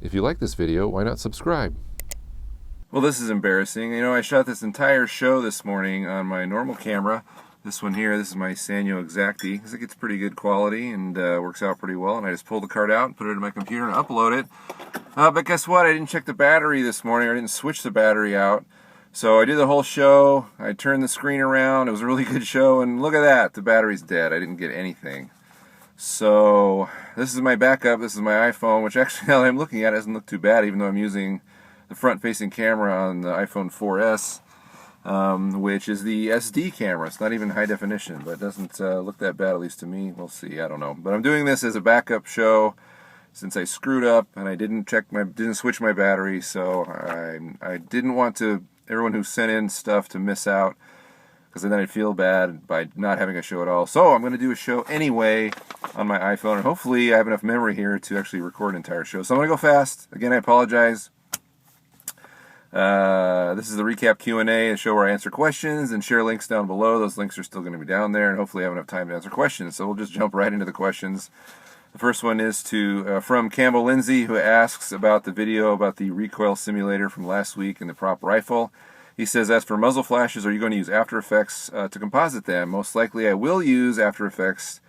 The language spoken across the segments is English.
If you like this video, why not subscribe? Well, this is embarrassing. You know, I shot this entire show this morning on my normal camera. This one here, this is my AVCHD. I think it's pretty good quality and works out pretty well. And I just pulled the card out and put it in my computer and upload it. But guess what? I didn't check the battery this morning. I didn't switch the battery out. So I did the whole show. I turned the screen around. It was a really good show. And look at that. The battery's dead. I didn't get anything. So this is my backup. This is my iPhone, which actually, now that I'm looking at it, doesn't look too bad, even though I'm using the front-facing camera on the iPhone 4S, which is the SD camera. It's not even high definition, but it doesn't look that bad, at least to me. We'll see. I don't know. But I'm doing this as a backup show since I screwed up and I didn't switch my battery. So I didn't want everyone who sent in stuff to miss out, because then I'd feel bad by not having a show at all. So I'm going to do a show anyway on my iPhone, and hopefully I have enough memory here to actually record an entire show. So I'm going to go fast. Again, I apologize. This is the recap Q&A, a show where I answer questions and share links down below. Those links are still going to be down there, and hopefully I have enough time to answer questions. So we'll just jump right into the questions. The first one is from Campbell Lindsay, who asks about the video about the recoil simulator from last week and the prop rifle. He says, as for muzzle flashes, are you going to use After Effects to composite them? Most likely I will use After Effects,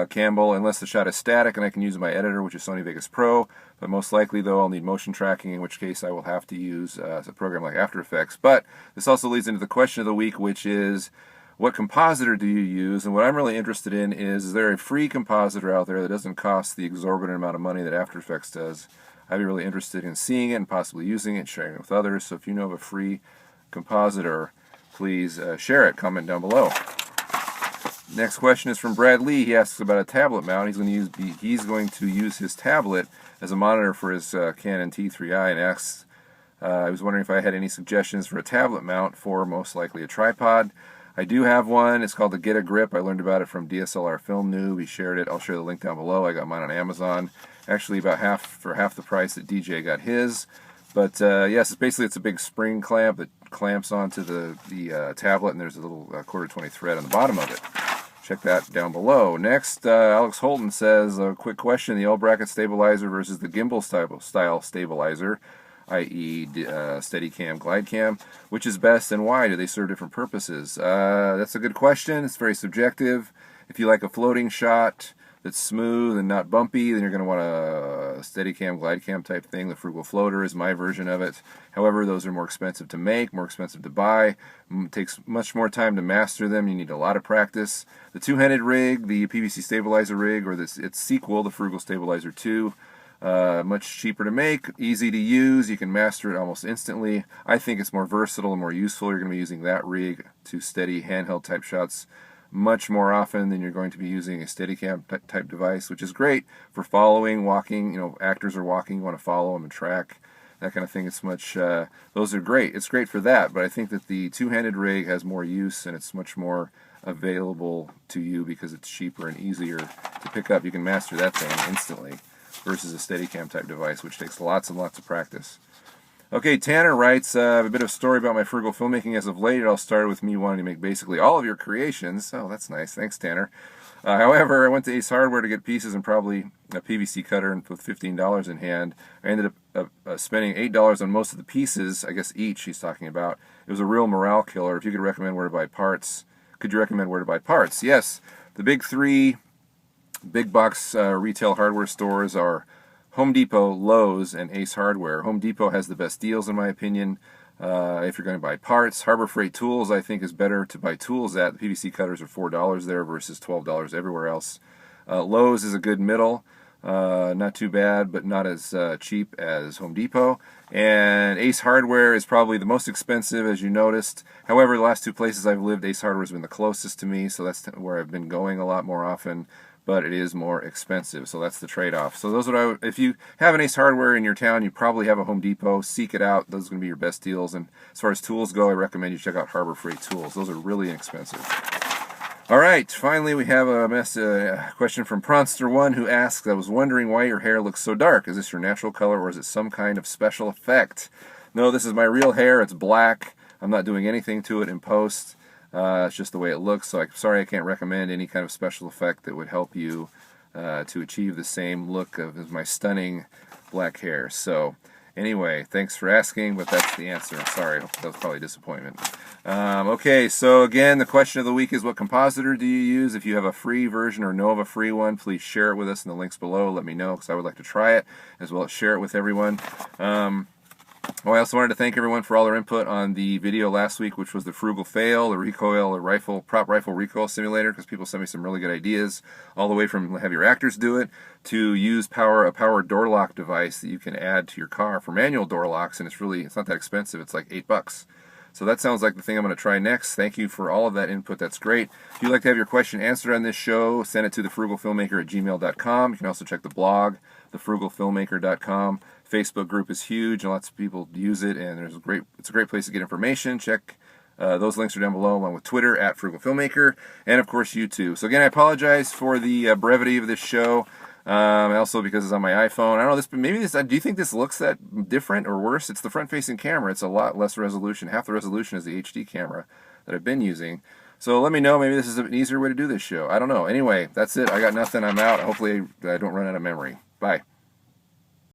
Campbell, unless the shot is static and I can use my editor, which is Sony Vegas Pro. But most likely, though, I'll need motion tracking, in which case I will have to use a program like After Effects. But this also leads into the question of the week, which is, what compositor do you use? And what I'm really interested in is there a free compositor out there that doesn't cost the exorbitant amount of money that After Effects does? I'd be really interested in seeing it and possibly using it, sharing it with others. So if you know of a free compositor, please share it. Comment down below. Next question is from Brad Lee. He asks about a tablet mount. He's going to use his tablet as a monitor for his Canon T3i, and asks, I was wondering if I had any suggestions for a tablet mount for most likely a tripod. I do have one. It's called the Get a Grip. I learned about it from DSLR Film Noob. He shared it. I'll share the link down below. I got mine on Amazon. Actually, about half the price that DJ got his. But yes, it's a big spring clamp that clamps onto the tablet, and there's a little ⅛ thread on the bottom of it. Check that down below. Next, Alex Holton says, a quick question, the L-bracket stabilizer versus the gimbal style stabilizer, i.e. Steadicam, Glidecam, which is best and why? Do they serve different purposes? That's a good question. It's very subjective. If you like a floating shot that's smooth and not bumpy, then you're going to want a Steadicam, Glidecam type thing. The Frugal Floater is my version of it. However, those are more expensive to make, more expensive to buy. It takes much more time to master them. You need a lot of practice. The two-handed rig, the PVC stabilizer rig, or its sequel, the Frugal Stabilizer 2, much cheaper to make, easy to use. You can master it almost instantly. I think it's more versatile and more useful. You're going to be using that rig to steady handheld type shots much more often than you're going to be using a Steadicam type device, which is great for following, walking. You know, actors are walking, you want to follow them and track, that kind of thing. It's much, those are great. It's great for that, but I think that the two-handed rig has more use and it's much more available to you because it's cheaper and easier to pick up. You can master that thing instantly versus a Steadicam type device, which takes lots and lots of practice. Okay, Tanner writes, I have a bit of a story about my frugal filmmaking as of late. It all started with me wanting to make basically all of your creations. Oh, that's nice. Thanks, Tanner. However, I went to Ace Hardware to get pieces and probably a PVC cutter with $15 in hand. I ended up spending $8 on most of the pieces, I guess each he's talking about. It was a real morale killer. If you could recommend where to buy parts, could you recommend where to buy parts? Yes, the big three big box retail hardware stores are Home Depot, Lowe's, and Ace Hardware. Home Depot has the best deals, in my opinion, if you're going to buy parts. Harbor Freight Tools, I think, is better to buy tools at. The PVC cutters are $4 there versus $12 everywhere else. Lowe's is a good middle. Not too bad, but not as cheap as Home Depot. And Ace Hardware is probably the most expensive, as you noticed. However, the last two places I've lived, Ace Hardware has been the closest to me, so that's where I've been going a lot more often. But it is more expensive, so that's the trade-off. So those are if you have an Ace Hardware in your town, you probably have a Home Depot. Seek it out; those are going to be your best deals. And as far as tools go, I recommend you check out Harbor Freight Tools. Those are really inexpensive. All right, finally we have a question from Pronster1 who asks, I was wondering why your hair looks so dark. Is this your natural color or is it some kind of special effect? No, this is my real hair. It's black. I'm not doing anything to it in post. It's just the way it looks, so I'm sorry I can't recommend any kind of special effect that would help you to achieve the same look as my stunning black hair. So anyway, thanks for asking, but that's the answer. I'm sorry, that was probably a disappointment. Okay, so again, the question of the week is, what compositor do you use? If you have a free version or know of a free one, please share it with us in the links below. Let me know, because I would like to try it, as well as share it with everyone. Well, I also wanted to thank everyone for all their input on the video last week, which was the Frugal Fail, the recoil, or prop rifle recoil simulator, because people sent me some really good ideas, all the way from have your actors do it, to use a power door lock device that you can add to your car for manual door locks, and it's not that expensive. It's like $8. So that sounds like the thing I'm going to try next. Thank you for all of that input. That's great. If you'd like to have your question answered on this show, send it to thefrugalfilmmaker@gmail.com. You can also check the blog, thefrugalfilmmaker.com. Facebook group is huge, and lots of people use it, and it's a great place to get information. Check those links are down below, along with Twitter @frugalfilmmaker, and of course YouTube. So again, I apologize for the brevity of this show. Also because it's on my iPhone. I don't know, do you think this looks that different or worse? It's the front-facing camera. It's a lot less resolution. Half the resolution is the HD camera that I've been using. So let me know. Maybe this is an easier way to do this show. I don't know. Anyway, that's it. I got nothing. I'm out. Hopefully I don't run out of memory. Bye.